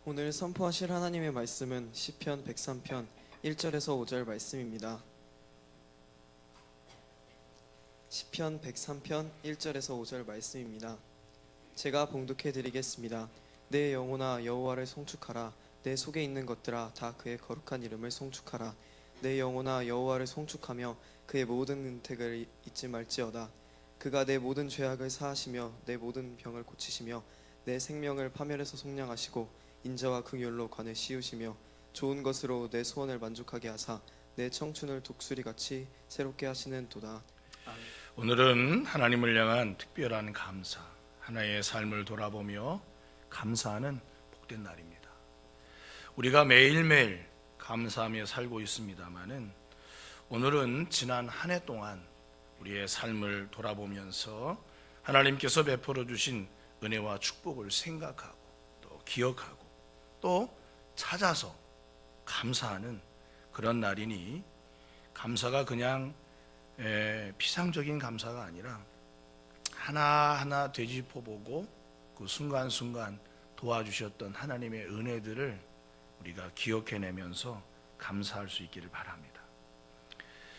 오늘 선포하실 하나님의 말씀은 시편 103편 1절에서 5절 말씀입니다. 시편 103편 1절에서 5절 말씀입니다. 제가 봉독해 드리겠습니다. 내 영혼아 여호와를 송축하라. 내 속에 있는 것들아 다 그의 거룩한 이름을 송축하라. 내 영혼아 여호와를 송축하며 그의 모든 은택을 잊지 말지어다. 그가 내 모든 죄악을 사하시며 내 모든 병을 고치시며 내 생명을 파멸에서 속량하시고 인자와 긍휼로 관을 씌우시며 좋은 것으로 내 소원을 만족하게 하사 내 청춘을 독수리같이 새롭게 하시는 도다. 오늘은 하나님을 향한 특별한 감사, 하나의 삶을 돌아보며 감사하는 복된 날입니다. 우리가 매일매일 감사하며 살고 있습니다마는 오늘은 지난 한 해 동안 우리의 삶을 돌아보면서 하나님께서 베풀어 주신 은혜와 축복을 생각하고 또 기억하고 또 찾아서 감사하는 그런 날이니, 감사가 그냥 피상적인 감사가 아니라 하나하나 되짚어보고 그 순간순간 도와주셨던 하나님의 은혜들을 우리가 기억해내면서 감사할 수 있기를 바랍니다.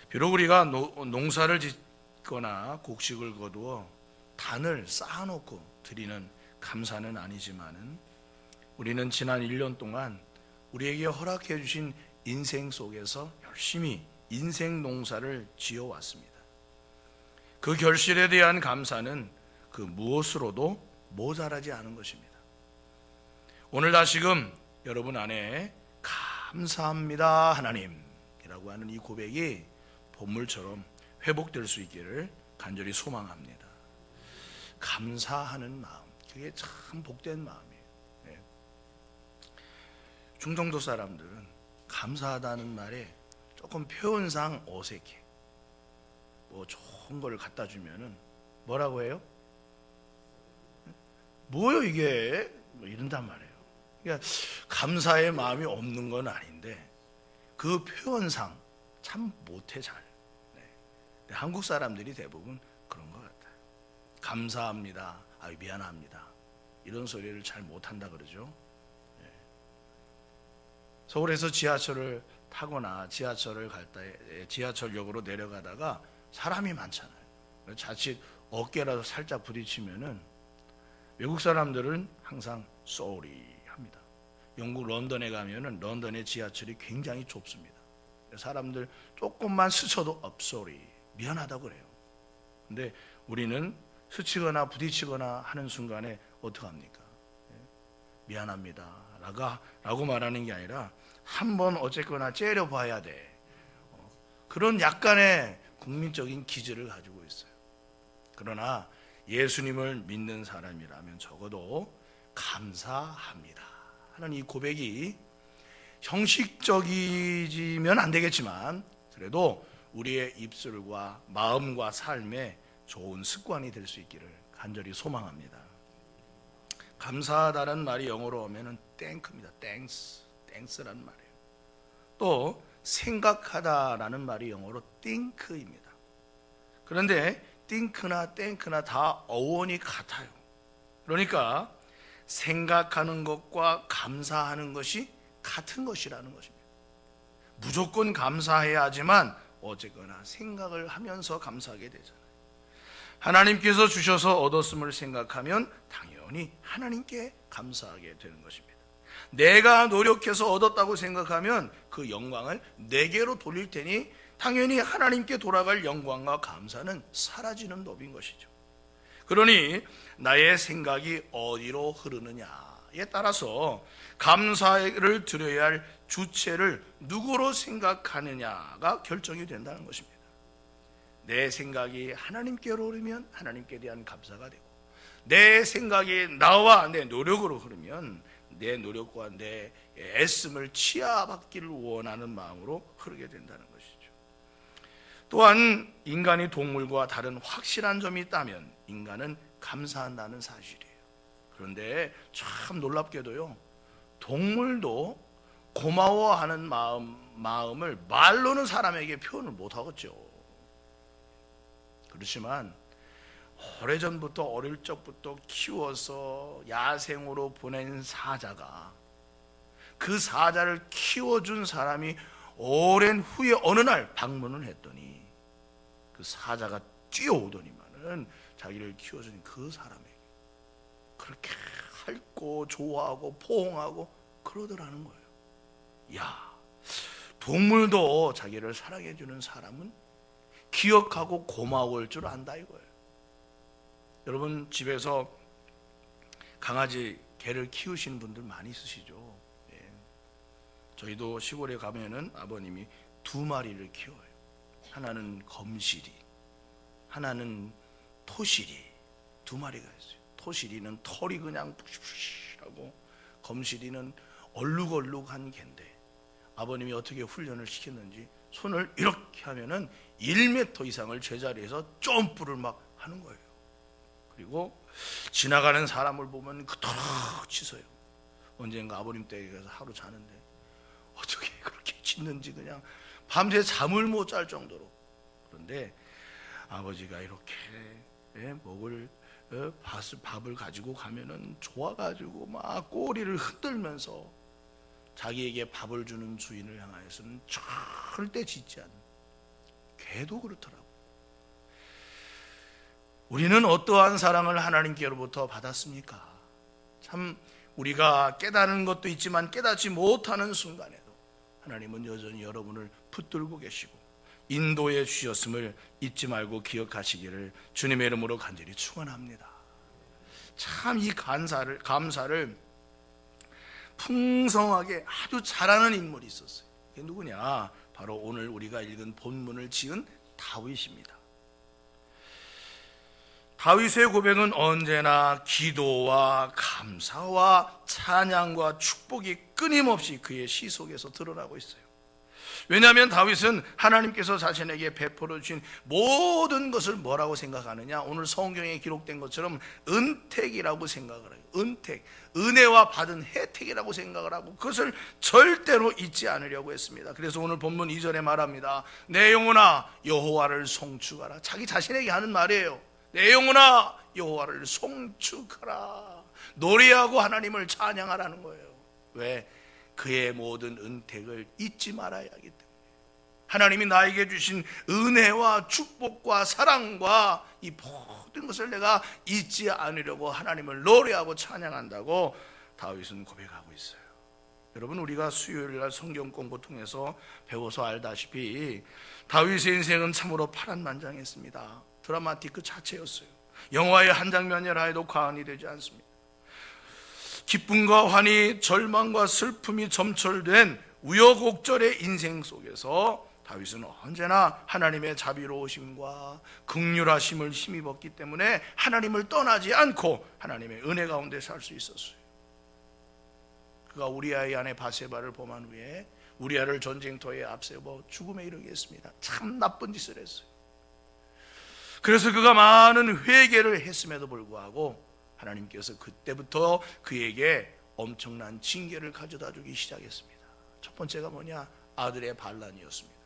비록 우리가 농사를 짓거나 곡식을 거두어 단을 쌓아놓고 드리는 감사는 아니지만은 우리는 지난 1년 동안 우리에게 허락해 주신 인생 속에서 열심히 인생 농사를 지어왔습니다. 그 결실에 대한 감사는 그 무엇으로도 모자라지 않은 것입니다. 오늘 다시금 여러분 안에 감사합니다 하나님이라고 하는 이 고백이 본물처럼 회복될 수 있기를 간절히 소망합니다. 감사하는 마음, 그게 참 복된 마음이에요. 중정도 사람들은 감사하다는 말에 조금 표현상 어색해. 뭐 좋은 걸 갖다 주면은 뭐라고 해요? 뭐요 이게? 뭐 이런단 말이에요. 그러니까 감사의 마음이 없는 건 아닌데 그 표현상 참 못해 잘. 한국 사람들이 대부분 그런 것 같아요. 감사합니다. 미안합니다. 이런 소리를 잘 못한다 그러죠. 서울에서 지하철을 타거나 지하철을 갈 때 지하철역으로 내려가다가 사람이 많잖아요. 자칫 어깨라도 살짝 부딪히면은 외국 사람들은 항상 sorry 합니다. 영국 런던에 가면은 런던의 지하철이 굉장히 좁습니다. 사람들 조금만 스쳐도 sorry, 미안하다고 그래요. 근데 우리는 스치거나 부딪히거나 하는 순간에 어떡합니까? 미안합니다 라고 말하는 게 아니라 한번 어쨌거나 째려봐야 돼. 그런 약간의 국민적인 기질을 가지고 있어요. 그러나 예수님을 믿는 사람이라면 적어도 감사합니다 하는 이 고백이 형식적이지면 안 되겠지만 그래도 우리의 입술과 마음과 삶에 좋은 습관이 될 수 있기를 간절히 소망합니다. 감사하다는 말이 영어로 오면은 thank입니다. thanks라는 말이에요. 또 생각하다라는 말이 영어로 think입니다. 그런데 think나 thank나 다 어원이 같아요. 그러니까 생각하는 것과 감사하는 것이 같은 것이라는 것입니다. 무조건 감사해야 하지만 어쨌거나 생각을 하면서 감사하게 되잖아요. 하나님께서 주셔서 얻었음을 생각하면 당연히 하나님께 감사하게 되는 것입니다. 내가 노력해서 얻었다고 생각하면 그 영광을 내게로 돌릴 테니 당연히 하나님께 돌아갈 영광과 감사는 사라지는 법인 것이죠. 그러니 나의 생각이 어디로 흐르느냐에 따라서 감사를 드려야 할 주체를 누구로 생각하느냐가 결정이 된다는 것입니다. 내 생각이 하나님께로 흐르면 하나님께 대한 감사가 되고, 내 생각이 나와 내 노력으로 흐르면 내 노력과 내 애씀을 치하받기를 원하는 마음으로 흐르게 된다는 것이죠. 또한 인간이 동물과 다른 확실한 점이 있다면 인간은 감사한다는 사실이에요. 그런데 참 놀랍게도요, 동물도 고마워하는 마음을 말로는 사람에게 표현을 못하겠죠. 그렇지만 오래전부터 어릴 적부터 키워서 야생으로 보낸 사자가 그 사자를 키워준 사람이 오랜 후에 어느 날 방문을 했더니 그 사자가 뛰어오더니만은 자기를 키워준 그 사람에게 그렇게 핥고 좋아하고 포옹하고 그러더라는 거예요. 야, 동물도 자기를 사랑해주는 사람은 기억하고 고마울 줄 안다 이거예요. 여러분 집에서 강아지 개를 키우시는 분들 많이 있으시죠? 예. 저희도 시골에 가면은 아버님이 2마리를 키워요. 하나는 검실이, 하나는 토실이. 2마리가 있어요. 토실이는 털이 그냥 푹신푹신하고 검실이는 얼룩얼룩한 개인데 아버님이 어떻게 훈련을 시켰는지 손을 이렇게 하면은 1m 이상을 제자리에서 점프를 막 하는 거예요. 그리고 지나가는 사람을 보면 그토록 짖어요. 언젠가 아버님 댁에 가서 하루 자는데 어떻게 그렇게 짖는지 그냥 밤새 잠을 못 잘 정도로. 그런데 아버지가 이렇게 먹을 밥을 가지고 가면은 좋아가지고 막 꼬리를 흔들면서 자기에게 밥을 주는 주인을 향하여서는 절대 짖지 않는. 개도 그렇더라고. 우리는 어떠한 사랑을 하나님께로부터 받았습니까? 참 우리가 깨닫는 것도 있지만 깨닫지 못하는 순간에도 하나님은 여전히 여러분을 붙들고 계시고 인도해 주셨음을 잊지 말고 기억하시기를 주님의 이름으로 간절히 축원합니다. 참 이 감사를 풍성하게 아주 잘하는 인물이 있었어요. 그게 누구냐? 바로 오늘 우리가 읽은 본문을 지은 다윗입니다. 다윗의 고백은 언제나 기도와 감사와 찬양과 축복이 끊임없이 그의 시 속에서 드러나고 있어요. 왜냐하면 다윗은 하나님께서 자신에게 베풀어 주신 모든 것을 뭐라고 생각하느냐? 오늘 성경에 기록된 것처럼 은택이라고 생각을 해요. 은택, 은혜와 받은 혜택이라고 생각을 하고 그것을 절대로 잊지 않으려고 했습니다. 그래서 오늘 본문 2절에 말합니다. 내 영혼아 여호와를 송축하라. 자기 자신에게 하는 말이에요. 내 영혼아 여호와를 송축하라. 노래하고 하나님을 찬양하라는 거예요. 왜? 그의 모든 은택을 잊지 말아야 하기 때문에. 하나님이 나에게 주신 은혜와 축복과 사랑과 이 모든 것을 내가 잊지 않으려고 하나님을 노래하고 찬양한다고 다윗은 고백하고 있어요. 여러분 우리가 수요일날 성경 공부 통해서 배워서 알다시피 다윗의 인생은 참으로 파란만장했습니다. 드라마틱 그 자체였어요. 영화의 한 장면이라 해도 과언이 되지 않습니다. 기쁨과 환희, 절망과 슬픔이 점철된 우여곡절의 인생 속에서 다윗은 언제나 하나님의 자비로우심과 긍휼하심을 힘입었기 때문에 하나님을 떠나지 않고 하나님의 은혜 가운데 살 수 있었어요. 그가 우리아의 아내 바세바를 범한 후에 우리아를 전쟁터에 앞세워 죽음에 이르게 했습니다. 참 나쁜 짓을 했어요. 그래서 그가 많은 회개를 했음에도 불구하고 하나님께서 그때부터 그에게 엄청난 징계를 가져다 주기 시작했습니다. 첫 번째가 뭐냐? 아들의 반란이었습니다.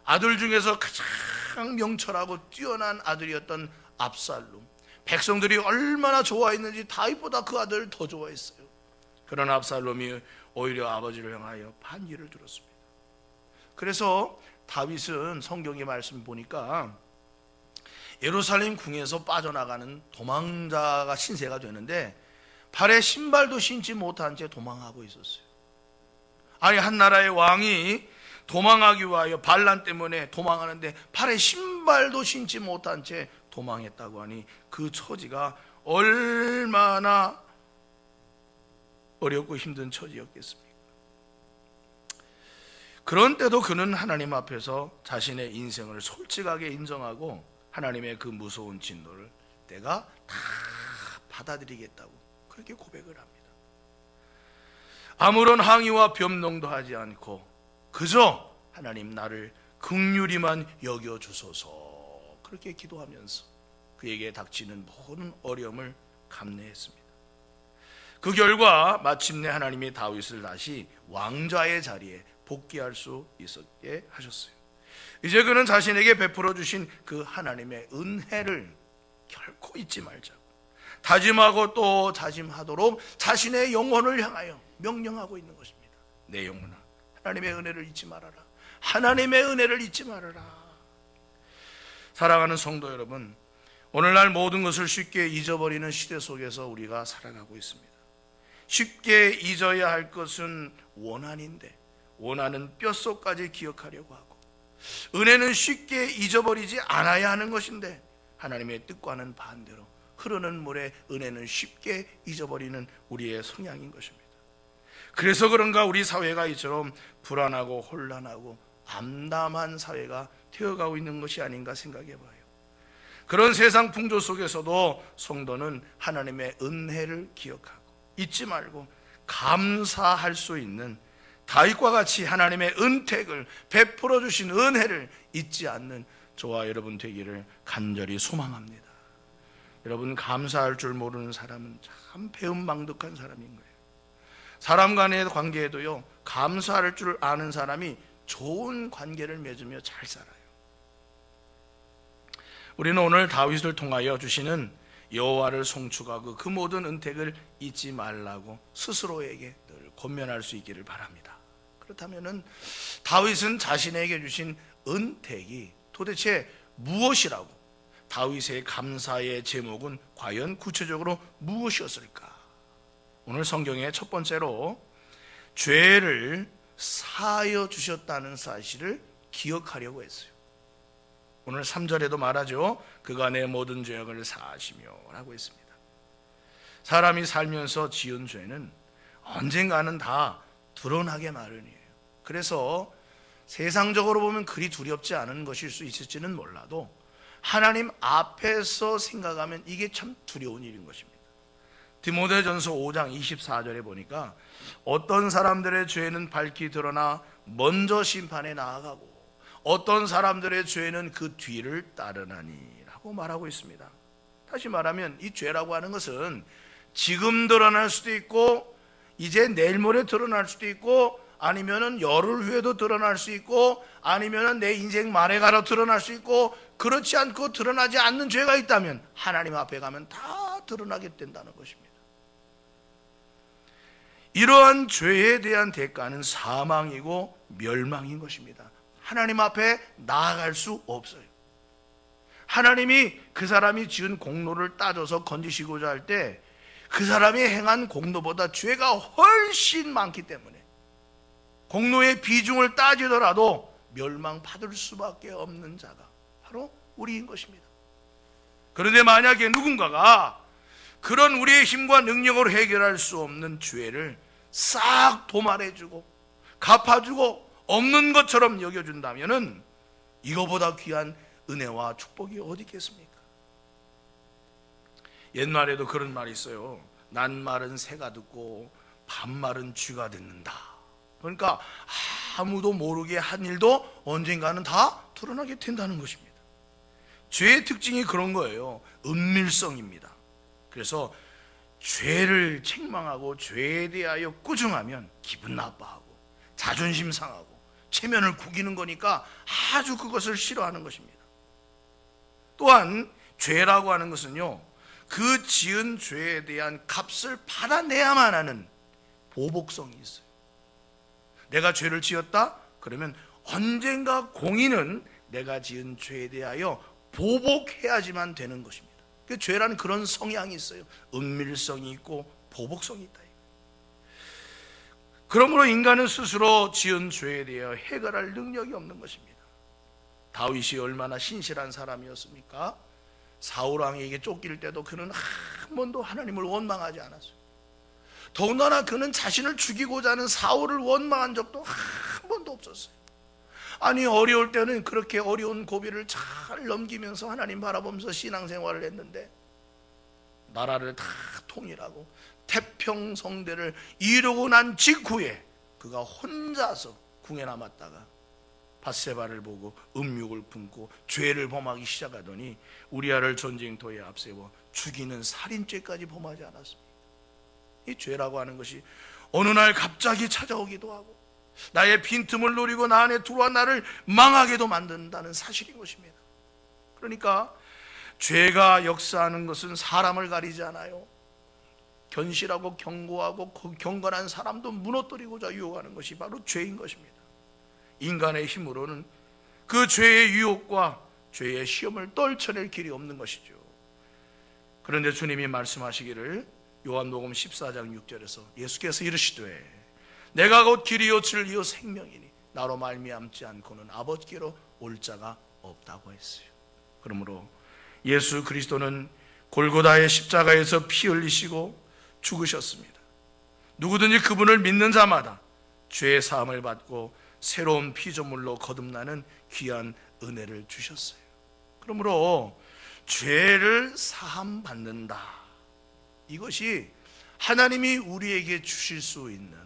아들 중에서 가장 명철하고 뛰어난 아들이었던 압살롬. 백성들이 얼마나 좋아했는지 다윗보다 그 아들을 더 좋아했어요. 그런 압살롬이 오히려 아버지를 향하여 반기를 들었습니다. 그래서 다윗은 성경의 말씀 보니까 예루살렘 궁에서 빠져나가는 도망자가 신세가 되는데 발에 신발도 신지 못한 채 도망하고 있었어요. 아니 한 나라의 왕이 도망하기 위하여 반란 때문에 도망하는데 발에 신발도 신지 못한 채 도망했다고 하니 그 처지가 얼마나 어렵고 힘든 처지였겠습니까? 그런 때도 그는 하나님 앞에서 자신의 인생을 솔직하게 인정하고 하나님의 그 무서운 진노를 내가 다 받아들이겠다고 그렇게 고백을 합니다. 아무런 항의와 변명도 하지 않고 그저 하나님 나를 긍휼히만 여겨주소서 그렇게 기도하면서 그에게 닥치는 모든 어려움을 감내했습니다. 그 결과 마침내 하나님이 다윗을 다시 왕좌의 자리에 복귀할 수 있었게 하셨어요. 이제 그는 자신에게 베풀어 주신 그 하나님의 은혜를 결코 잊지 말자고 다짐하고 또 다짐하도록 자신의 영혼을 향하여 명령하고 있는 것입니다. 내 영혼아, 하나님의 은혜를 잊지 말아라. 하나님의 은혜를 잊지 말아라. 사랑하는 성도 여러분, 오늘날 모든 것을 쉽게 잊어버리는 시대 속에서 우리가 살아가고 있습니다. 쉽게 잊어야 할 것은 원한인데 원한은 뼛속까지 기억하려고 하고, 은혜는 쉽게 잊어버리지 않아야 하는 것인데 하나님의 뜻과는 반대로 흐르는 물에 은혜는 쉽게 잊어버리는 우리의 성향인 것입니다. 그래서 그런가 우리 사회가 이처럼 불안하고 혼란하고 암담한 사회가 되어가고 있는 것이 아닌가 생각해 봐요. 그런 세상 풍조 속에서도 성도는 하나님의 은혜를 기억하고 잊지 말고 감사할 수 있는 다윗과 같이 하나님의 은택을 베풀어 주신 은혜를 잊지 않는 저와 여러분 되기를 간절히 소망합니다. 여러분, 감사할 줄 모르는 사람은 참 배은망덕한 사람인 거예요. 사람 간의 관계에도요, 감사할 줄 아는 사람이 좋은 관계를 맺으며 잘 살아요. 우리는 오늘 다윗을 통하여 주시는 여호와를 송축하고 그 모든 은택을 잊지 말라고 스스로에게 늘 권면할 수 있기를 바랍니다. 그렇다면은 다윗은 자신에게 주신 은택이 도대체 무엇이라고, 다윗의 감사의 제목은 과연 구체적으로 무엇이었을까? 오늘 성경의 첫 번째로 죄를 사하여 주셨다는 사실을 기억하려고 했어요. 오늘 3절에도 말하죠. 그가 내 모든 죄악을 사하시며 라고 했습니다. 사람이 살면서 지은 죄는 언젠가는 다 드러나게 마련이에요. 그래서 세상적으로 보면 그리 두렵지 않은 것일 수 있을지는 몰라도 하나님 앞에서 생각하면 이게 참 두려운 일인 것입니다. 디모데전서 5장 24절에 보니까 어떤 사람들의 죄는 밝히 드러나 먼저 심판에 나아가고 어떤 사람들의 죄는 그 뒤를 따르나니 라고 말하고 있습니다. 다시 말하면 이 죄라고 하는 것은 지금 드러날 수도 있고 이제 내일 모레 드러날 수도 있고 아니면은 열흘 후에도 드러날 수 있고 아니면은 내 인생 말에 가서 드러날 수 있고, 그렇지 않고 드러나지 않는 죄가 있다면 하나님 앞에 가면 다 드러나게 된다는 것입니다. 이러한 죄에 대한 대가는 사망이고 멸망인 것입니다. 하나님 앞에 나아갈 수 없어요. 하나님이 그 사람이 지은 공로를 따져서 건지시고자 할 때 그 사람이 행한 공로보다 죄가 훨씬 많기 때문에 공로의 비중을 따지더라도 멸망받을 수밖에 없는 자가 바로 우리인 것입니다. 그런데 만약에 누군가가 그런 우리의 힘과 능력으로 해결할 수 없는 죄를 싹 도말해주고 갚아주고 없는 것처럼 여겨준다면은 이거보다 귀한 은혜와 축복이 어디 있겠습니까? 옛말에도 그런 말이 있어요. 낱말은 새가 듣고 반말은 쥐가 듣는다. 그러니까 아무도 모르게 한 일도 언젠가는 다 드러나게 된다는 것입니다. 죄의 특징이 그런 거예요. 은밀성입니다. 그래서 죄를 책망하고 죄에 대하여 꾸중하면 기분 나빠하고 자존심 상하고 체면을 구기는 거니까 아주 그것을 싫어하는 것입니다. 또한 죄라고 하는 것은요, 그 지은 죄에 대한 값을 받아내야만 하는 보복성이 있어요. 내가 죄를 지었다? 그러면 언젠가 공인은 내가 지은 죄에 대하여 보복해야지만 되는 것입니다. 죄라는 그런 성향이 있어요. 은밀성이 있고 보복성이 있다. 그러므로 인간은 스스로 지은 죄에 대하여 해결할 능력이 없는 것입니다. 다윗이 얼마나 신실한 사람이었습니까? 사울 왕에게 쫓길 때도 그는 한 번도 하나님을 원망하지 않았어요. 더군다나 그는 자신을 죽이고자 하는 사울을 원망한 적도 한 번도 없었어요. 아니, 어려울 때는 그렇게 어려운 고비를 잘 넘기면서 하나님 바라보면서 신앙생활을 했는데 나라를 다 통일하고 태평성대를 이루고 난 직후에 그가 혼자서 궁에 남았다가 밧세바를 보고 음욕을 품고 죄를 범하기 시작하더니 우리아를 전쟁터에 앞세워 죽이는 살인죄까지 범하지 않았습니다. 이 죄라고 하는 것이 어느 날 갑자기 찾아오기도 하고 나의 빈틈을 노리고 나 안에 들어와 나를 망하게도 만든다는 사실인 것입니다. 그러니까 죄가 역사하는 것은 사람을 가리지 않아요. 견실하고 견고하고 경건한 사람도 무너뜨리고자 유혹하는 것이 바로 죄인 것입니다. 인간의 힘으로는 그 죄의 유혹과 죄의 시험을 떨쳐낼 길이 없는 것이죠. 그런데 주님이 말씀하시기를 요한복음 14장 6절에서 예수께서 이르시되 내가 곧 길이요 진리요 생명이니 나로 말미암지 않고는 아버지께로 올 자가 없다고 했어요. 그러므로 예수 그리스도는 골고다의 십자가에서 피 흘리시고 죽으셨습니다. 누구든지 그분을 믿는 자마다 죄의 사함을 받고 새로운 피조물로 거듭나는 귀한 은혜를 주셨어요. 그러므로 죄를 사함 받는다, 이것이 하나님이 우리에게 주실 수 있는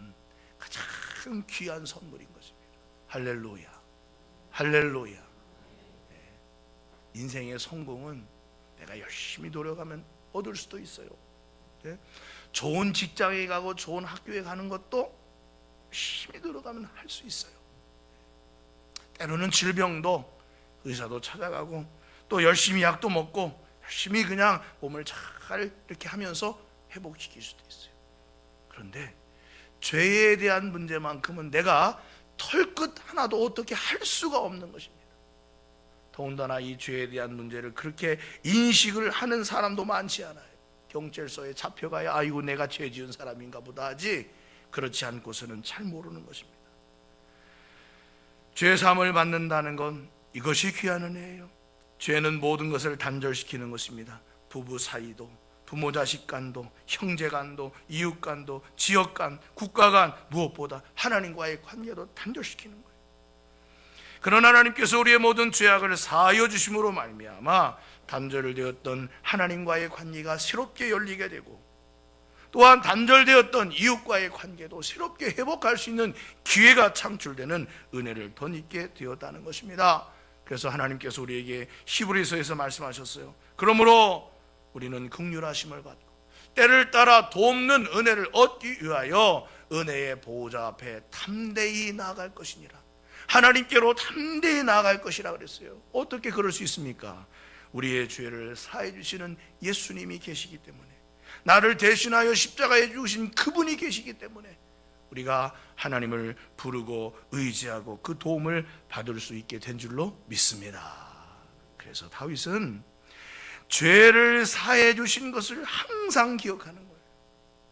가장 귀한 선물인 것입니다. 할렐루야, 할렐루야. 인생의 성공은 내가 열심히 노력하면 얻을 수도 있어요. 좋은 직장에 가고 좋은 학교에 가는 것도 열심히 노력하면 할 수 있어요. 때로는 질병도 의사도 찾아가고 또 열심히 약도 먹고 열심히 그냥 몸을 잘 이렇게 하면서 회복시킬 수도 있어요. 그런데 죄에 대한 문제만큼은 내가 털끝 하나도 어떻게 할 수가 없는 것입니다. 더군다나 이 죄에 대한 문제를 그렇게 인식을 하는 사람도 많지 않아요. 경찰서에 잡혀가야 아이고 내가 죄 지은 사람인가 보다 하지, 그렇지 않고서는 잘 모르는 것입니다. 죄 사함을 받는다는 건 이것이 귀한 은혜예요. 죄는 모든 것을 단절시키는 것입니다. 부부 사이도, 부모 자식 간도, 형제 간도, 이웃 간도, 지역 간, 국가 간, 무엇보다 하나님과의 관계도 단절시키는 거예요. 그러나 하나님께서 우리의 모든 죄악을 사하여 주심으로 말미암아 단절되었던 하나님과의 관계가 새롭게 열리게 되고, 또한 단절되었던 이웃과의 관계도 새롭게 회복할 수 있는 기회가 창출되는 은혜를 덧입게 되었다는 것입니다. 그래서 하나님께서 우리에게 히브리서에서 말씀하셨어요. 그러므로 우리는 긍휼하심을 받고 때를 따라 돕는 은혜를 얻기 위하여 은혜의 보호자 앞에 담대히 나아갈 것이니라. 하나님께로 담대히 나아갈 것이라 그랬어요. 어떻게 그럴 수 있습니까? 우리의 죄를 사해 주시는 예수님이 계시기 때문에, 나를 대신하여 십자가에 죽으신 그분이 계시기 때문에 우리가 하나님을 부르고 의지하고 그 도움을 받을 수 있게 된 줄로 믿습니다. 그래서 다윗은 죄를 사해 주신 것을 항상 기억하는 거예요.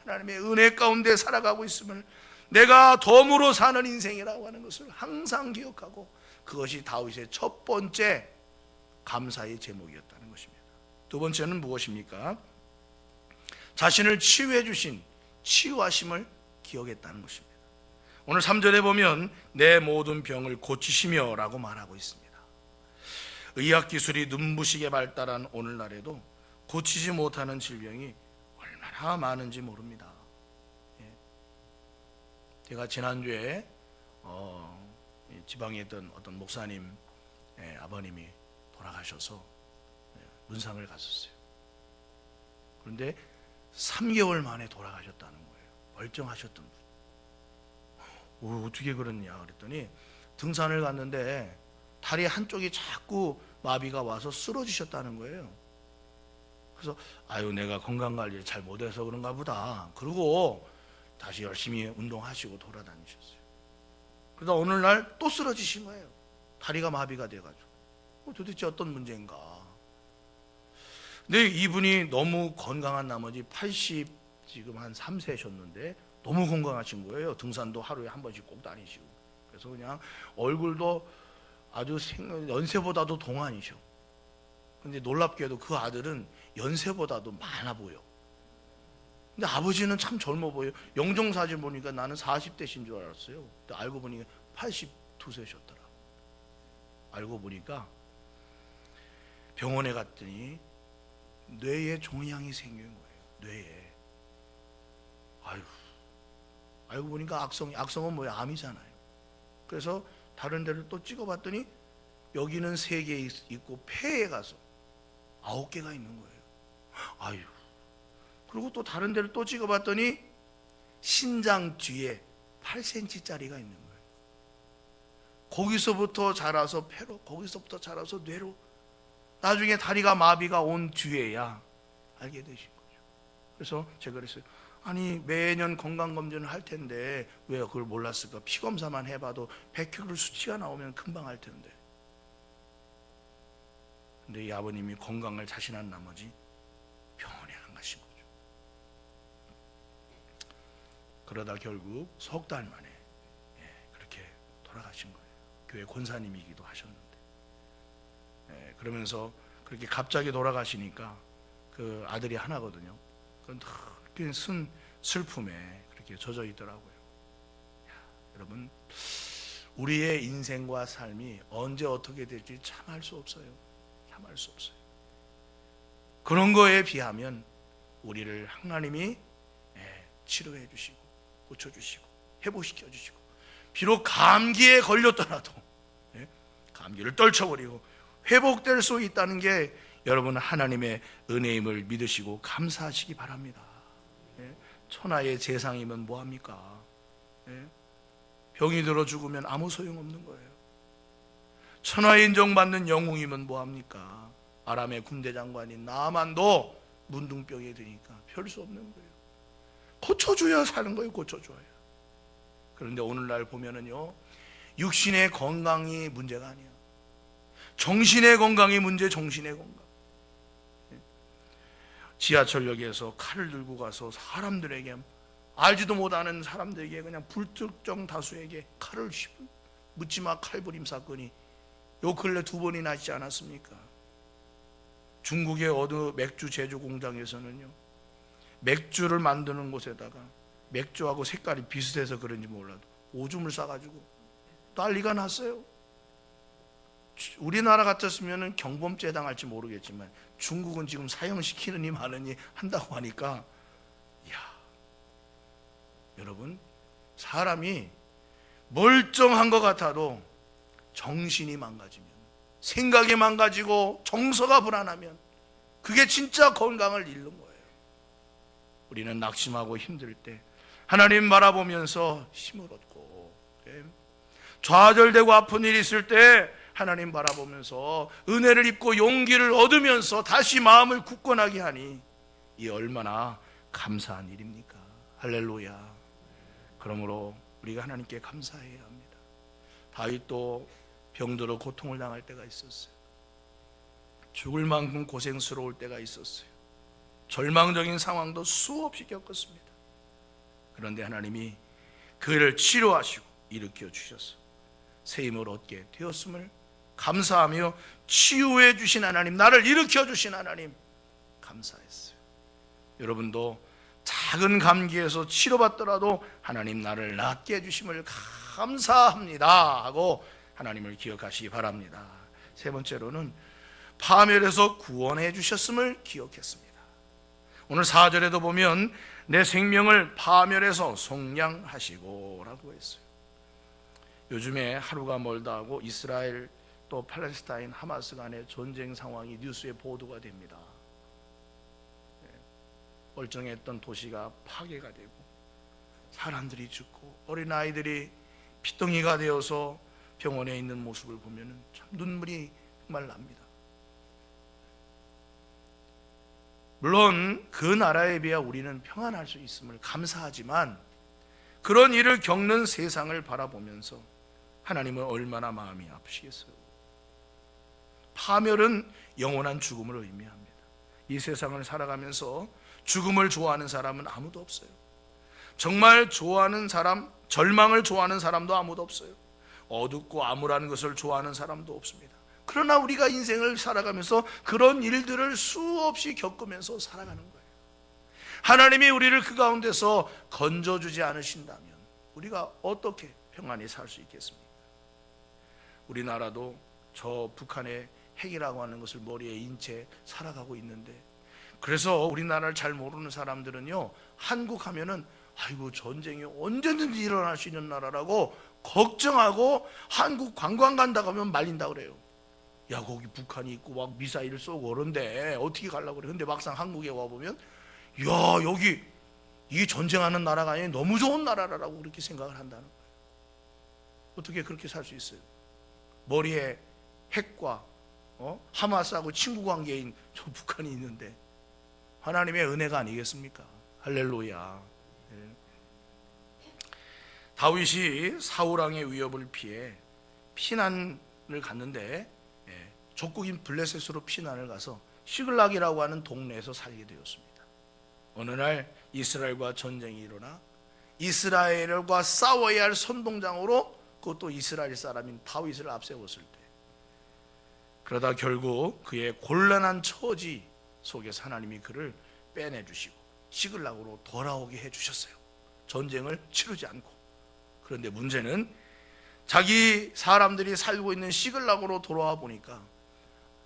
하나님의 은혜 가운데 살아가고 있음을, 내가 덤으로 사는 인생이라고 하는 것을 항상 기억하고, 그것이 다윗의 첫 번째 감사의 제목이었다는 것입니다. 두 번째는 무엇입니까? 자신을 치유해 주신 치유하심을 기억했다는 것입니다. 오늘 3절에 보면 내 모든 병을 고치시며 라고 말하고 있습니다. 의학기술이 눈부시게 발달한 오늘날에도 고치지 못하는 질병이 얼마나 많은지 모릅니다. 제가 지난주에 지방에 있던 어떤 목사님 아버님이 돌아가셔서 문상을 갔었어요. 그런데 3개월 만에 돌아가셨다는 거예요. 멀쩡하셨던 분. 어떻게 그랬냐 그랬더니 등산을 갔는데 다리 한쪽이 자꾸 마비가 와서 쓰러지셨다는 거예요. 그래서 아유 내가 건강관리를 잘 못해서 그런가 보다. 그러고 다시 열심히 운동하시고 돌아다니셨어요. 그러다 어느 날 또 쓰러지신 거예요. 다리가 마비가 돼가지고. 도대체 어떤 문제인가. 근데 이분이 너무 건강한 나머지 80 지금 한 3세셨는데 너무 건강하신 거예요. 등산도 하루에 한 번씩 꼭 다니시고. 그래서 그냥 얼굴도 아주 연세보다도 동안이셔. 근데 놀랍게도 그 아들은 연세보다도 많아 보여. 근데 아버지는 참 젊어 보여. 영정 사진 보니까 나는 40대신 줄 알았어요. 근데 알고 보니까 82세셨더라. 알고 보니까 병원에 갔더니 뇌에 종양이 생긴 거예요. 뇌에. 아유. 알고 보니까 악성은 뭐야? 암이잖아요. 그래서 다른 데를 또 찍어봤더니 여기는 3개 있고 폐에 가서 9개가 있는 거예요. 아유. 그리고 또 다른 데를 또 찍어봤더니 신장 뒤에 8cm짜리가 있는 거예요. 거기서부터 자라서 폐로, 거기서부터 자라서 뇌로. 나중에 다리가 마비가 온 뒤에야 알게 되신 거죠. 그래서 제가 그랬어요. 아니 매년 건강검진을 할 텐데 왜 그걸 몰랐을까? 피검사만 해봐도 100kg 수치가 나오면 금방 알 텐데. 근데 이 아버님이 건강을 자신한 나머지 병원에 안 가신 거죠. 그러다 결국 석 달 만에 그렇게 돌아가신 거예요. 교회 권사님이기도 하셨는데. 그러면서 그렇게 갑자기 돌아가시니까 그 아들이 하나거든요. 그건 쓴 슬픔에 그렇게 젖어 있더라고요. 여러분, 우리의 인생과 삶이 언제 어떻게 될지 참 알 수 없어요. 참 알 수 없어요. 그런 거에 비하면 우리를 하나님이 치료해 주시고 고쳐 주시고 회복시켜 주시고, 비록 감기에 걸렸더라도 감기를 떨쳐버리고 회복될 수 있다는 게 여러분 하나님의 은혜임을 믿으시고 감사하시기 바랍니다. 천하의 재상이면 뭐합니까? 병이 들어 죽으면 아무 소용없는 거예요. 천하의 인정받는 영웅이면 뭐합니까? 아람의 군대장관인 나아만도 문둥병에 드니까 별 수 없는 거예요. 고쳐줘야 사는 거예요. 고쳐줘야. 그런데 오늘날 보면은요, 육신의 건강이 문제가 아니야. 정신의 건강이 문제. 정신의 건강. 지하철역에서 칼을 들고 가서 사람들에게, 알지도 못하는 사람들에게, 그냥 불특정 다수에게 칼을 묻지마 칼부림 사건이 요 근래 2번이나 있지 않았습니까? 중국의 어느 맥주 제조 공장에서는요, 맥주를 만드는 곳에다가 맥주하고 색깔이 비슷해서 그런지 몰라도 오줌을 싸가지고 난리가 났어요. 우리나라 같았으면 경범죄에 해당할지 모르겠지만 중국은 지금 사형시키느니 마느니 한다고 하니까, 이야, 여러분, 사람이 멀쩡한 것 같아도 정신이 망가지면, 생각이 망가지고 정서가 불안하면 그게 진짜 건강을 잃는 거예요. 우리는 낙심하고 힘들 때 하나님 바라보면서 힘을 얻고, 좌절되고 아픈 일이 있을 때 하나님 바라보면서 은혜를 입고 용기를 얻으면서 다시 마음을 굳건하게 하니 이 얼마나 감사한 일입니까? 할렐루야. 그러므로 우리가 하나님께 감사해야 합니다. 다윗도 병들어 고통을 당할 때가 있었어요. 죽을 만큼 고생스러울 때가 있었어요. 절망적인 상황도 수없이 겪었습니다. 그런데 하나님이 그를 치료하시고 일으켜 주셔서 새 힘을 얻게 되었음을 감사하며 치유해 주신 하나님, 나를 일으켜 주신 하나님 감사했어요. 여러분도 작은 감기에서 치료받더라도 하나님 나를 낫게 해주심을 감사합니다 하고 하나님을 기억하시기 바랍니다. 세 번째로는 파멸에서 구원해 주셨음을 기억했습니다. 오늘 4절에도 보면 내 생명을 파멸에서 속량하시고 라고 했어요. 요즘에 하루가 멀다 하고 이스라엘 또 팔레스타인 하마스 간의 전쟁 상황이 뉴스에 보도가 됩니다. 멀쩡했던 도시가 파괴가 되고 사람들이 죽고 어린아이들이 피덩이가 되어서 병원에 있는 모습을 보면 참 눈물이 정말 납니다. 물론 그 나라에 비해 우리는 평안할 수 있음을 감사하지만 그런 일을 겪는 세상을 바라보면서 하나님은 얼마나 마음이 아프시겠어요. 파멸은 영원한 죽음을 의미합니다. 이 세상을 살아가면서 죽음을 좋아하는 사람은 아무도 없어요. 정말 좋아하는 사람, 절망을 좋아하는 사람도 아무도 없어요. 어둡고 암울한 것을 좋아하는 사람도 없습니다. 그러나 우리가 인생을 살아가면서 그런 일들을 수없이 겪으면서 살아가는 거예요. 하나님이 우리를 그 가운데서 건져주지 않으신다면 우리가 어떻게 평안히 살 수 있겠습니까? 우리나라도 저 북한의 핵이라고 하는 것을 머리에 인 채 살아가고 있는데, 그래서 우리나라를 잘 모르는 사람들은요, 한국 하면은 아이고 전쟁이 언제든지 일어날 수 있는 나라라고 걱정하고 한국 관광 간다고 하면 말린다 그래요. 야, 거기 북한이 있고 막 미사일을 쏘고 그런데 어떻게 가려고 그래. 근데 막상 한국에 와보면 야, 여기 이게 전쟁하는 나라가 아니라 너무 좋은 나라라고 그렇게 생각을 한다는 거예요. 어떻게 그렇게 살 수 있어요? 머리에 핵과 하마스하고 친구 관계인 저 북한이 있는데 하나님의 은혜가 아니겠습니까? 할렐루야. 다윗이 사울왕의 위협을 피해 피난을 갔는데 족국인 블레셋으로 피난을 가서 시글락이라고 하는 동네에서 살게 되었습니다. 어느 날 이스라엘과 전쟁이 일어나 이스라엘과 싸워야 할 선동장으로 그것도 이스라엘 사람인 다윗을 앞세웠을 때, 그러다 결국 그의 곤란한 처지 속에서 하나님이 그를 빼내주시고 시글락으로 돌아오게 해주셨어요. 전쟁을 치르지 않고. 그런데 문제는 자기 사람들이 살고 있는 시글락으로 돌아와 보니까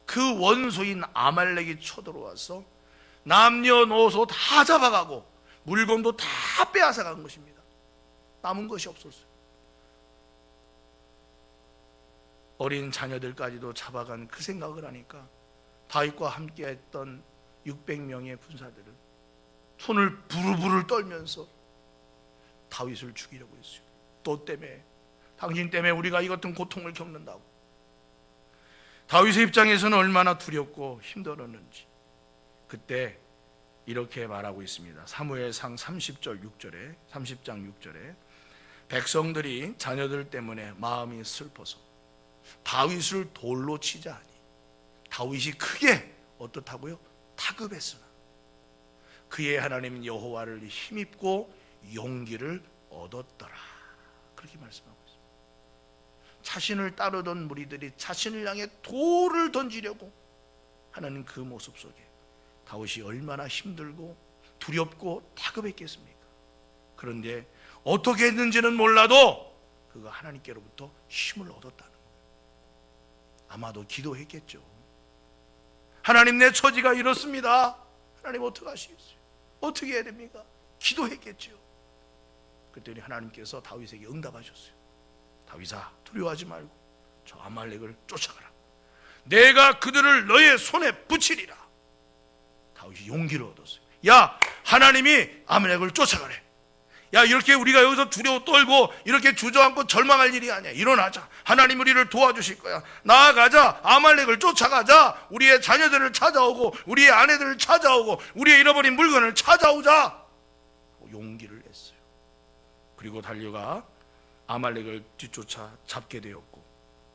그 원소인 아말렉이 쳐들어와서 남녀노소 다 잡아가고 물건도 다 빼앗아간 것입니다. 남은 것이 없었어요. 어린 자녀들까지도 잡아간 그 생각을 하니까 다윗과 함께했던 600명의 군사들은 손을 부르부르 떨면서 다윗을 죽이려고 했어요. 너 때문에, 당신 때문에 우리가 이 같은 고통을 겪는다고. 다윗의 입장에서는 얼마나 두렵고 힘들었는지 그때 이렇게 말하고 있습니다. 사무엘상 30장 6절에 백성들이 자녀들 때문에 마음이 슬퍼서 다윗을 돌로 치자 하니 다윗이 크게 어떻다고요? 타급했으나 그의 하나님 여호와를 힘입고 용기를 얻었더라. 그렇게 말씀하고 있습니다. 자신을 따르던 무리들이 자신을 향해 돌을 던지려고 하는 그 모습 속에 다윗이 얼마나 힘들고 두렵고 다급했겠습니까? 그런데 어떻게 했는지는 몰라도 그가 하나님께로부터 힘을 얻었다는 거예요. 아마도 기도했겠죠. 하나님, 내 처지가 이렇습니다. 하나님 어떻게 하시겠어요? 어떻게 해야 됩니까? 기도했겠죠. 그랬더니 하나님께서 다윗에게 응답하셨어요. 다윗아, 두려워하지 말고 저 아말렉을 쫓아가라. 내가 그들을 너의 손에 붙이리라. 다윗이 용기를 얻었어요. 야, 하나님이 아말렉을 쫓아가래. 야, 이렇게 우리가 여기서 두려워 떨고 이렇게 주저앉고 절망할 일이 아니야. 일어나자. 하나님 우리를 도와주실 거야. 나아가자. 아말렉을 쫓아가자. 우리의 자녀들을 찾아오고 우리의 아내들을 찾아오고 우리의 잃어버린 물건을 찾아오자. 용기를 냈어요. 그리고 달려가 아말렉을 뒤쫓아 잡게 되었고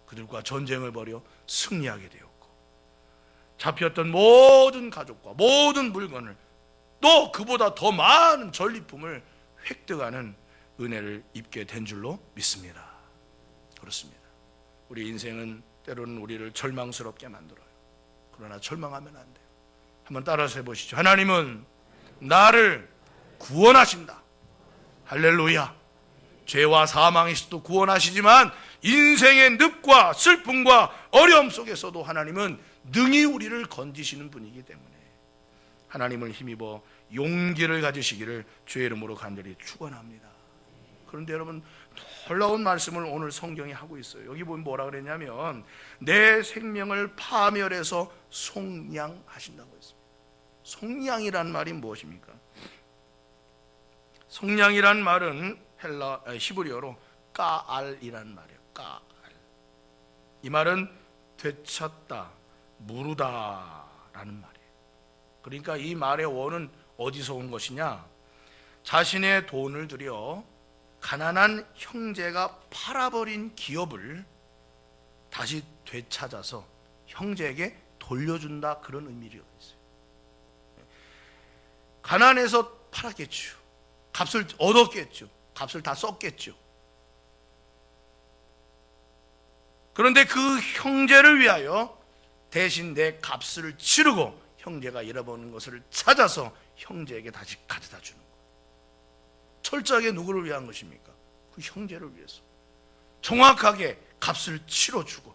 그들과 전쟁을 벌여 승리하게 되었고 잡혔던 모든 가족과 모든 물건을 또 그보다 더 많은 전리품을 획득하는 은혜를 입게 된 줄로 믿습니다. 그렇습니다. 우리 인생은 때로는 우리를 절망스럽게 만들어요. 그러나 절망하면 안 돼요. 한번 따라서 해보시죠. 하나님은 나를 구원하신다. 할렐루야. 죄와 사망에서도 구원하시지만 인생의 늪과 슬픔과 어려움 속에서도 하나님은 능히 우리를 건지시는 분이기 때문에 하나님을 힘입어 용기를 가지시기를 주의 이름으로 간절히 축원합니다. 그런데 여러분, 놀라운 말씀을 오늘 성경이 하고 있어요. 여기 보면 뭐라 그랬냐면 내 생명을 파멸해서 속량하신다고 했습니다. 속량이란 말이 무엇입니까? 속량이란 말은 히브리어로 까알이란 말이에요. 까알. 이 말은 되찾다, 무르다라는 말이에요. 그러니까 이 말의 원은 어디서 온 것이냐? 자신의 돈을 들여 가난한 형제가 팔아버린 기업을 다시 되찾아서 형제에게 돌려준다, 그런 의미가 있어요. 가난해서 팔았겠죠. 값을 얻었겠죠. 값을 다 썼겠죠. 그런데 그 형제를 위하여 대신 내 값을 치르고 형제가 잃어버린 것을 찾아서 형제에게 다시 가져다 주는 거예요. 철저하게 누구를 위한 것입니까? 그 형제를 위해서 정확하게 값을 치러주고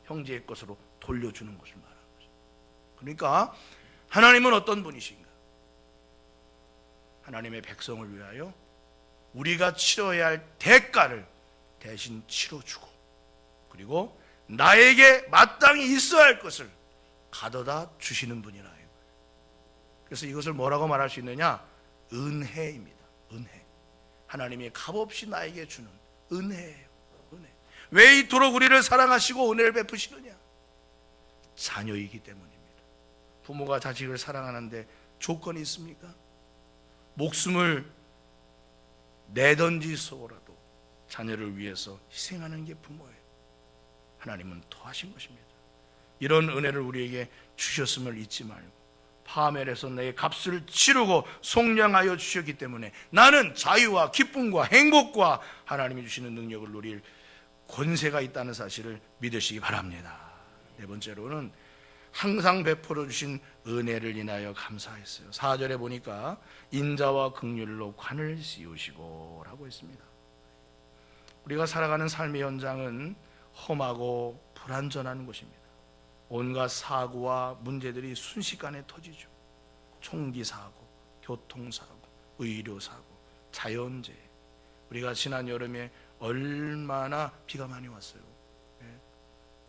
형제의 것으로 돌려주는 것을 말하는 거죠. 그러니까 하나님은 어떤 분이신가? 하나님의 백성을 위하여 우리가 치러야 할 대가를 대신 치러주고 그리고 나에게 마땅히 있어야 할 것을 가져다 주시는 분이라. 그래서 이것을 뭐라고 말할 수 있느냐? 은혜입니다. 은혜. 하나님이 값없이 나에게 주는 은혜예요. 은혜. 왜 이토록 우리를 사랑하시고 은혜를 베푸시느냐? 자녀이기 때문입니다. 부모가 자식을 사랑하는데 조건이 있습니까? 목숨을 내던지서라도 자녀를 위해서 희생하는 게 부모예요. 하나님은 토하신 것입니다. 이런 은혜를 우리에게 주셨음을 잊지 말고, 파멸에서 내 값을 치르고 속량하여 주셨기 때문에 나는 자유와 기쁨과 행복과 하나님이 주시는 능력을 누릴 권세가 있다는 사실을 믿으시기 바랍니다. 네 번째로는 항상 베풀어 주신 은혜를 인하여 감사했어요. 4절에 보니까 인자와 긍휼로 관을 씌우시고 라고 했습니다. 우리가 살아가는 삶의 현장은 험하고 불안전한 곳입니다. 온갖 사고와 문제들이 순식간에 터지죠. 총기 사고, 교통사고, 의료사고, 자연재해. 우리가 지난 여름에 얼마나 비가 많이 왔어요.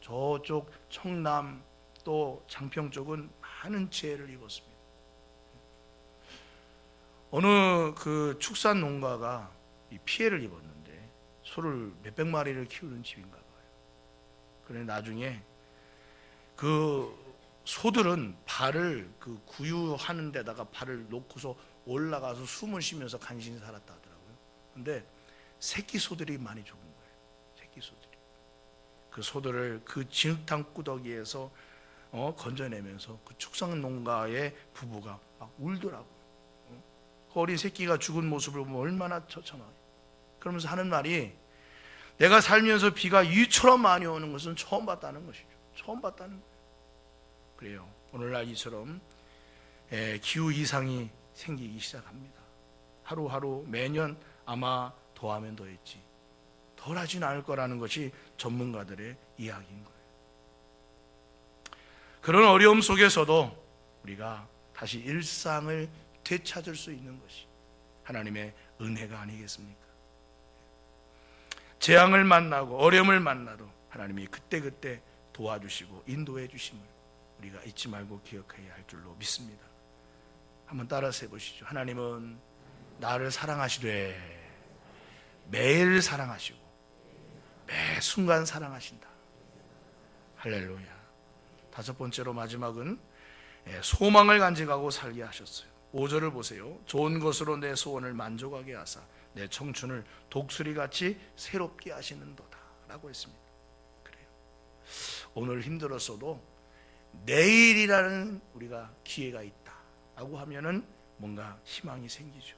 저쪽 청남 또 장평 쪽은 많은 재해를 입었습니다. 어느 그 축산 농가가 피해를 입었는데 소를 몇백 마리를 키우는 집인가 봐요. 그런데 나중에 그 소들은 발을 그 구유하는 데다가 발을 놓고서 올라가서 숨을 쉬면서 간신히 살았다 하더라고요. 근데 새끼 소들이 많이 죽은 거예요. 새끼 소들이. 그 소들을 그 진흙탕 구더기에서 건져내면서 그 축산 농가의 부부가 막 울더라고요. 그 어린 새끼가 죽은 모습을 보면 얼마나 처참해요. 그러면서 하는 말이, 내가 살면서 비가 이처럼 많이 오는 것은 처음 봤다는 것이죠. 처음 봤다는 거예요. 그래요. 오늘날 이처럼 기후 이상이 생기기 시작합니다. 하루하루 매년 아마 더하면 더했지 덜하진 않을 거라는 것이 전문가들의 이야기인 거예요. 그런 어려움 속에서도 우리가 다시 일상을 되찾을 수 있는 것이 하나님의 은혜가 아니겠습니까? 재앙을 만나고 어려움을 만나도 하나님이 그때그때 도와주시고 인도해 주심을 우리가 잊지 말고 기억해야 할 줄로 믿습니다. 한번 따라서 해보시죠. 하나님은 나를 사랑하시되 매일 사랑하시고 매 순간 사랑하신다. 할렐루야. 다섯 번째로 마지막은 소망을 간직하고 살게 하셨어요. 5절을 보세요. 좋은 것으로 내 소원을 만족하게 하사 내 청춘을 독수리같이 새롭게 하시는도다 라고 했습니다. 그래요. 오늘 힘들었어도 내일이라는 우리가 기회가 있다 라고 하면은 뭔가 희망이 생기죠.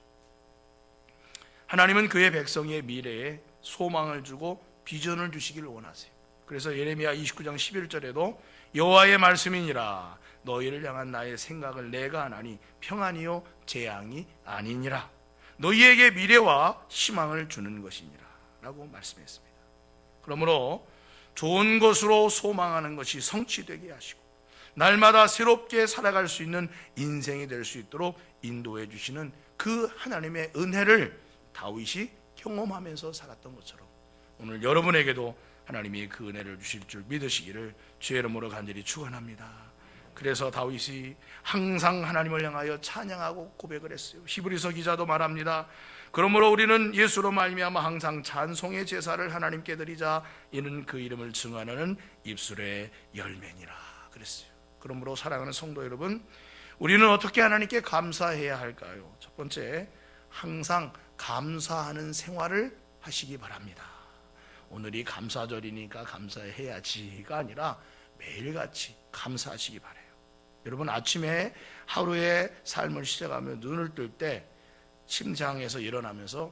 하나님은 그의 백성의 미래에 소망을 주고 비전을 주시기를 원하세요. 그래서 예레미야 29장 11절에도 여호와의 말씀이니라 너희를 향한 나의 생각을 내가 하나니 평안이요 재앙이 아니니라 너희에게 미래와 희망을 주는 것이니라 라고 말씀했습니다. 그러므로 좋은 것으로 소망하는 것이 성취되게 하시고 날마다 새롭게 살아갈 수 있는 인생이 될 수 있도록 인도해 주시는 그 하나님의 은혜를 다윗이 경험하면서 살았던 것처럼 오늘 여러분에게도 하나님이 그 은혜를 주실 줄 믿으시기를 주의 이름으로 간절히 축원합니다. 그래서 다윗이 항상 하나님을 향하여 찬양하고 고백을 했어요. 히브리서 기자도 말합니다. 그러므로 우리는 예수로 말미암아 항상 찬송의 제사를 하나님께 드리자 이는 그 이름을 증언하는 입술의 열매니라 그랬어요. 그러므로 사랑하는 성도 여러분, 우리는 어떻게 하나님께 감사해야 할까요? 첫 번째, 항상 감사하는 생활을 하시기 바랍니다. 오늘이 감사절이니까 감사해야지가 아니라 매일같이 감사하시기 바라요. 여러분 아침에 하루의 삶을 시작하며 눈을 뜰 때 침상에서 일어나면서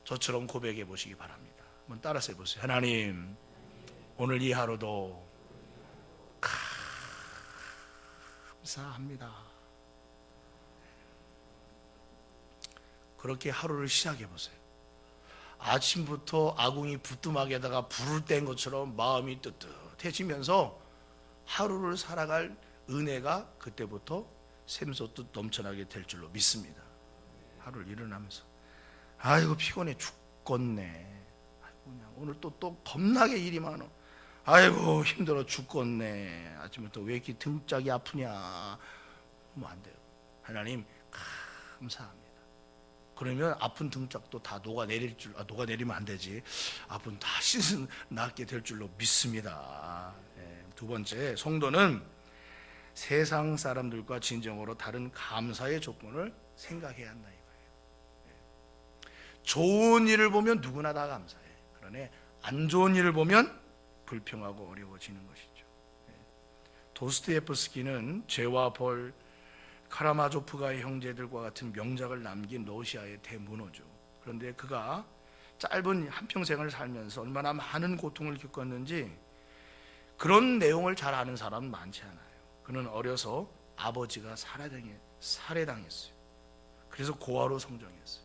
저처럼 고백해 보시기 바랍니다. 한번 따라서 해보세요. 하나님, 오늘 이 하루도 감사합니다. 그렇게 하루를 시작해 보세요. 아침부터 아궁이 부뚜막에다가 불을 뗀 것처럼 마음이 뜨뜻해지면서 하루를 살아갈 은혜가 그때부터 샘솟듯 넘쳐나게 될 줄로 믿습니다. 하루를 일어나면서 아이고 피곤해 죽겠네. 아이고 그냥 오늘 또 겁나게 일이 많아. 아이고 힘들어 죽겠네. 아침부터 왜 이렇게 등짝이 아프냐. 뭐 안 돼요. 하나님 감사합니다. 그러면 아픈 등짝도 다 녹아내릴 줄, 녹아내리면 안 되지. 아픈 다 씻은 낫게 될 줄로 믿습니다. 두 두 번째, 성도는 세상 사람들과 진정으로 다른 감사의 조건을 생각해야 한다 이거예요. 좋은 일을 보면 누구나 다 감사해. 그러나 안 좋은 일을 보면 불평하고 어려워지는 것이죠. 도스토옙스키는 죄와 벌, 카라마조프가의 형제들과 같은 명작을 남긴 러시아의 대문호죠. 그런데 그가 짧은 한평생을 살면서 얼마나 많은 고통을 겪었는지 그런 내용을 잘 아는 사람은 많지 않아요. 그는 어려서 아버지가 살해당했어요. 그래서 고아로 성장했어요.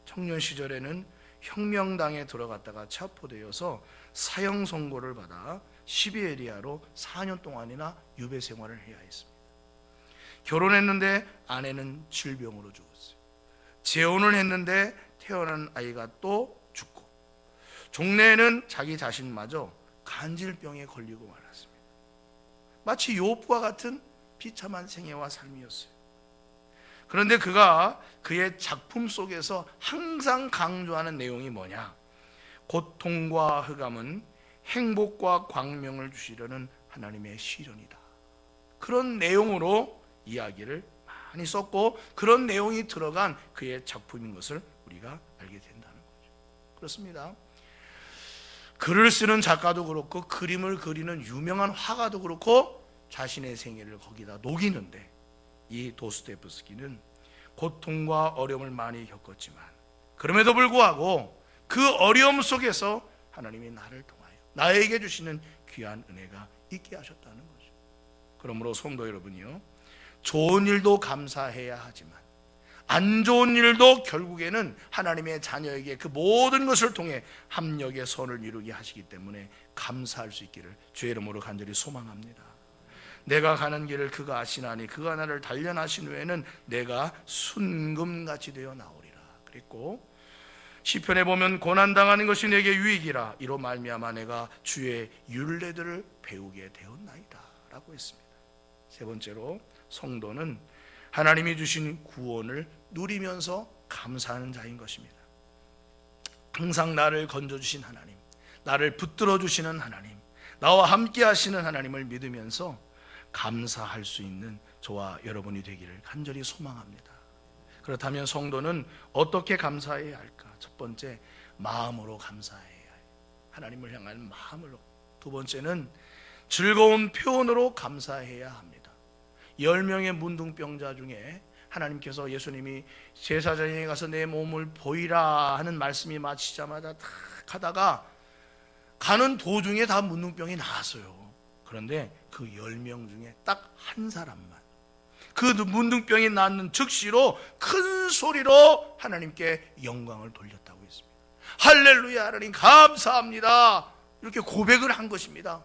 청년 시절에는 혁명당에 들어갔다가 체포되어서 사형 선고를 받아 시베리아로 4년 동안이나 유배 생활을 해야 했습니다. 결혼했는데 아내는 질병으로 죽었어요. 재혼을 했는데 태어난 아이가 또 죽고, 종래에는 자기 자신마저 간질병에 걸리고 말았습니다. 마치 욥과 같은 비참한 생애와 삶이었어요. 그런데 그가 그의 작품 속에서 항상 강조하는 내용이 뭐냐? 고통과 흑암은 행복과 광명을 주시려는 하나님의 시련이다. 그런 내용으로 이야기를 많이 썼고 그런 내용이 들어간 그의 작품인 것을 우리가 알게 된다는 거죠. 그렇습니다. 글을 쓰는 작가도 그렇고 그림을 그리는 유명한 화가도 그렇고 자신의 생애를 거기다 녹이는데, 이 도스토옙스키는 고통과 어려움을 많이 겪었지만 그럼에도 불구하고 그 어려움 속에서 하나님이 나를 통하여 나에게 주시는 귀한 은혜가 있게 하셨다는 거죠. 그러므로 성도 여러분이요, 좋은 일도 감사해야 하지만 안 좋은 일도 결국에는 하나님의 자녀에게 그 모든 것을 통해 합력의 선을 이루게 하시기 때문에 감사할 수 있기를 주의 이름으로 간절히 소망합니다. 내가 가는 길을 그가 아시나니 그가 나를 단련하신 후에는 내가 순금같이 되어 나오리라 그랬고, 시편에 보면 고난당하는 것이 내게 유익이라 이로 말미암아 내가 주의 율례들을 배우게 되었나이다 라고 했습니다. 세 번째로, 성도는 하나님이 주신 구원을 누리면서 감사하는 자인 것입니다. 항상 나를 건져주신 하나님, 나를 붙들어 주시는 하나님, 나와 함께 하시는 하나님을 믿으면서 감사할 수 있는 저와 여러분이 되기를 간절히 소망합니다. 그렇다면 성도는 어떻게 감사해야 할까? 첫 번째, 마음으로 감사해야 해요. 하나님을 향한 마음으로. 두 번째는 즐거운 표현으로 감사해야 합니다. 10명의 문둥병자 중에 하나님께서 예수님이 제사장에 가서 내 몸을 보이라 하는 말씀이 마치자마자 탁 하다가 가는 도중에 다 문둥병이 나았어요. 그런데 그 10명 중에 딱 한 사람만 그 문둥병이 낫는 즉시로 큰 소리로 하나님께 영광을 돌렸다고 했습니다. 할렐루야, 하나님 감사합니다, 이렇게 고백을 한 것입니다.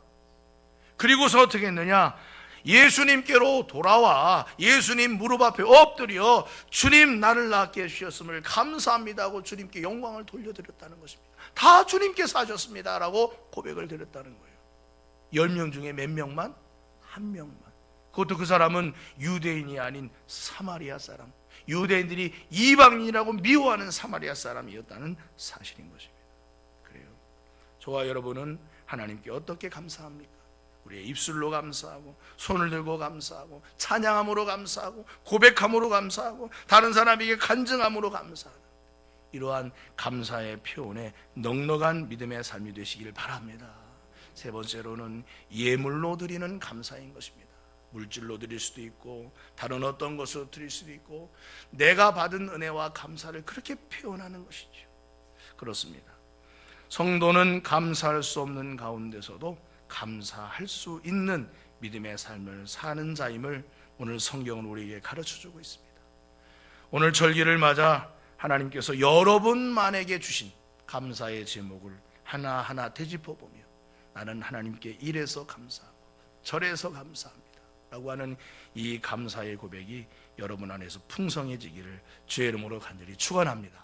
그리고서 어떻게 했느냐, 예수님께로 돌아와 예수님 무릎 앞에 엎드려 주님 나를 낫게 해주셨음을 감사합니다 하고 주님께 영광을 돌려드렸다는 것입니다. 다 주님께서 하셨습니다 라고 고백을 드렸다는 거예요. 10명 중에 몇 명만? 한 명만. 그것도 그 사람은 유대인이 아닌 사마리아 사람, 유대인들이 이방인이라고 미워하는 사마리아 사람이었다는 사실인 것입니다. 그래요, 저와 여러분은 하나님께 어떻게 감사합니까? 우리의 입술로 감사하고 손을 들고 감사하고 찬양함으로 감사하고 고백함으로 감사하고 다른 사람에게 간증함으로 감사하는 이러한 감사의 표현에 넉넉한 믿음의 삶이 되시길 바랍니다. 세 번째로는 예물로 드리는 감사인 것입니다. 물질로 드릴 수도 있고 다른 어떤 것으로 드릴 수도 있고 내가 받은 은혜와 감사를 그렇게 표현하는 것이죠. 그렇습니다. 성도는 감사할 수 없는 가운데서도 감사할 수 있는 믿음의 삶을 사는 자임을 오늘 성경은 우리에게 가르쳐주고 있습니다. 오늘 절기를 맞아 하나님께서 여러분만에게 주신 감사의 제목을 하나하나 되짚어보며 나는 하나님께 이래서 감사하고 저래서 감사합니다 라고 하는 이 감사의 고백이 여러분 안에서 풍성해지기를 주의 이름으로 간절히 축원합니다.